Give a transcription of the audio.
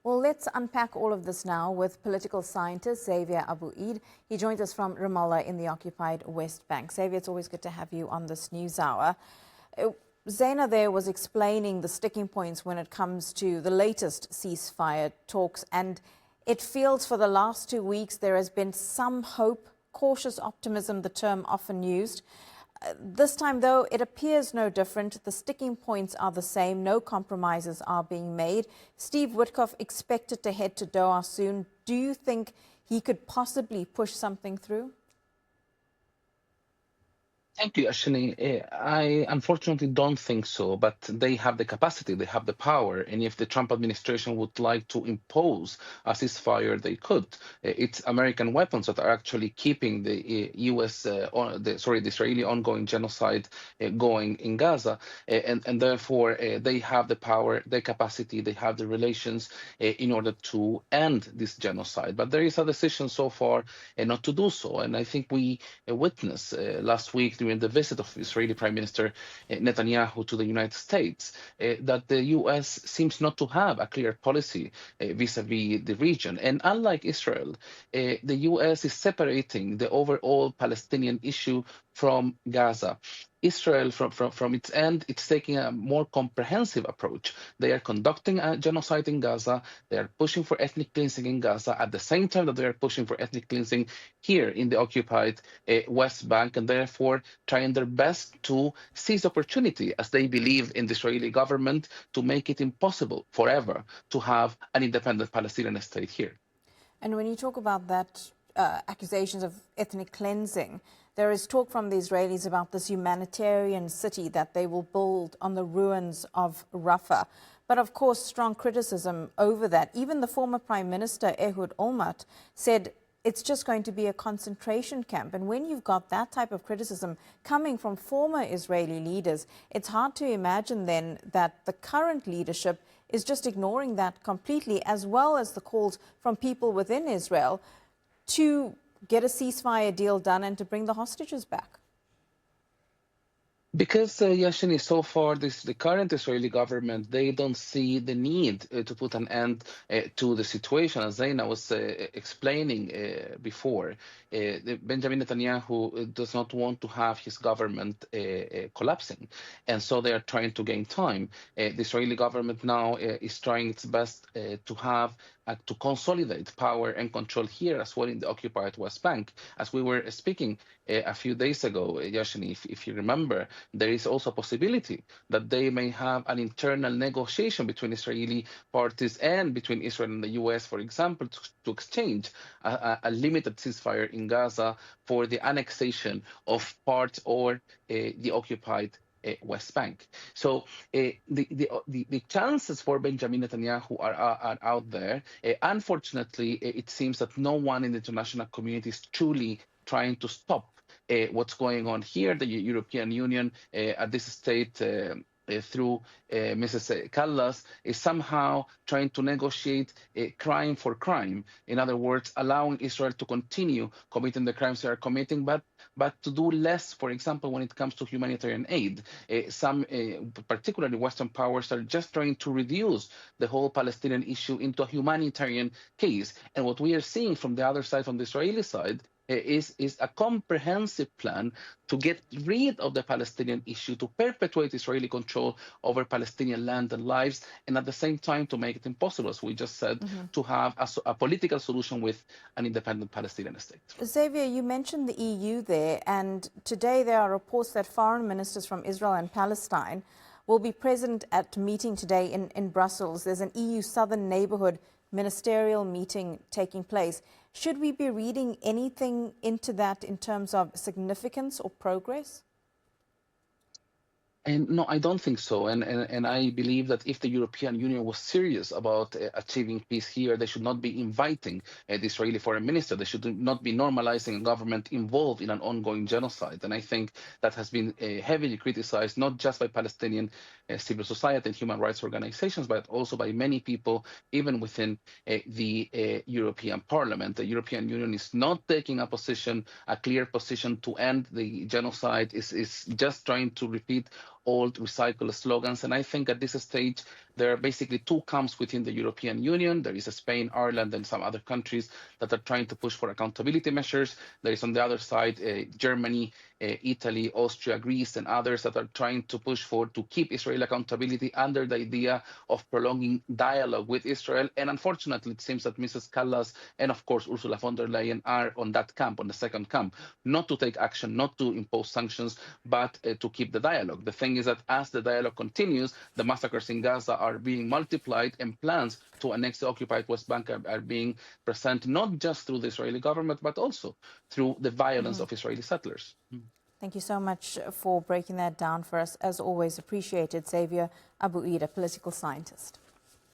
Well, let's unpack all of this now with political scientist Xavier Abu Eid. He joins us from Ramallah in the occupied West Bank. Xavier, it's always good to have you on this news hour. Zaina there was explaining the sticking points when it comes to the latest ceasefire talks, and it feels for the last 2 weeks there has been some hope, cautious optimism, the term often used. This time, though, it appears no different. The sticking points are the same. No compromises are being made. Steve Witkoff expected to head to Doha soon. Do you think he could possibly push something through? Thank you, Ashini. I unfortunately don't think so, but they have the capacity, they have the power, and if the Trump administration would like to impose a ceasefire, they could. It's American weapons that are actually keeping the the Israeli ongoing genocide going in Gaza, and therefore they have the power, the capacity, they have the relations in order to end this genocide. But there is a decision so far not to do so, and I think we witnessed last week during the visit of Israeli Prime Minister Netanyahu to the United States, that the U.S. seems not to have a clear policy vis-a-vis the region. And unlike Israel, the U.S. is separating the overall Palestinian issue from Gaza. Israel, from its end, it's taking a more comprehensive approach. They are conducting a genocide in Gaza. They are pushing for ethnic cleansing in Gaza at the same time that they are pushing for ethnic cleansing here in the occupied West Bank, and therefore trying their best to seize opportunity, as they believe in the Israeli government, to make it impossible forever to have an independent Palestinian state here. And when you talk about that, accusations of ethnic cleansing, there is talk from the Israelis about this humanitarian city that they will build on the ruins of Rafah. But of course, strong criticism over that. Even the former Prime Minister, Ehud Olmert, said it's just going to be a concentration camp. And when you've got that type of criticism coming from former Israeli leaders, it's hard to imagine then that the current leadership is just ignoring that completely, as well as the calls from people within Israel to get a ceasefire deal done and to bring the hostages back. Because, Yashini, so far, the current Israeli government, they don't see the need to put an end to the situation. As Zaina was explaining before, Benjamin Netanyahu does not want to have his government collapsing. And so they are trying to gain time. The Israeli government now is trying its best to have to consolidate power and control here as well in the occupied West Bank. As we were speaking a few days ago, Yashini, if you remember, there is also a possibility that they may have an internal negotiation between Israeli parties and between Israel and the U.S., for example, to exchange a limited ceasefire in Gaza for the annexation of parts or the occupied West Bank. So the chances for Benjamin Netanyahu are out there. Unfortunately, it seems that no one in the international community is truly trying to stop what's going on here. The European Union at this state through Mrs. Callas is somehow trying to negotiate crime for crime. In other words, allowing Israel to continue committing the crimes they are committing, but to do less, for example, when it comes to humanitarian aid. Some, particularly Western powers, are just trying to reduce the whole Palestinian issue into a humanitarian case. And what we are seeing from the other side, from the Israeli side, is a comprehensive plan to get rid of the Palestinian issue, to perpetuate Israeli control over Palestinian land and lives, and at the same time to make it impossible, as we just said, to have a political solution with an independent Palestinian state. Xavier, you mentioned the EU there, and today there are reports that foreign ministers from Israel and Palestine will be present at a meeting today in Brussels. There's an EU Southern Neighbourhood ministerial meeting taking place. Should we be reading anything into that in terms of significance or progress? And no, I don't think so. And I believe that if the European Union was serious about achieving peace here, they should not be inviting the Israeli foreign minister. They should not be normalizing a government involved in an ongoing genocide. And I think that has been heavily criticized, not just by Palestinian civil society and human rights organizations, but also by many people, even within the European Parliament. The European Union is not taking a position, a clear position to end the genocide, is just trying to repeat old recycled slogans. And I think at this stage, there are basically two camps within the European Union. There is Spain, Ireland, and some other countries that are trying to push for accountability measures. There is on the other side, Germany, Italy, Austria, Greece, and others that are trying to push for to keep Israel accountability under the idea of prolonging dialogue with Israel. And unfortunately, it seems that Mrs. Callas and of course Ursula von der Leyen are on that camp, on the second camp, not to take action, not to impose sanctions, but to keep the dialogue. The thing is that as the dialogue continues, the massacres in Gaza are being multiplied, and plans to annex the occupied West Bank are being presented not just through the Israeli government, but also through the violence of Israeli settlers. Thank you so much for breaking that down for us. As always, appreciated. Xavier Abu Eid, a political scientist.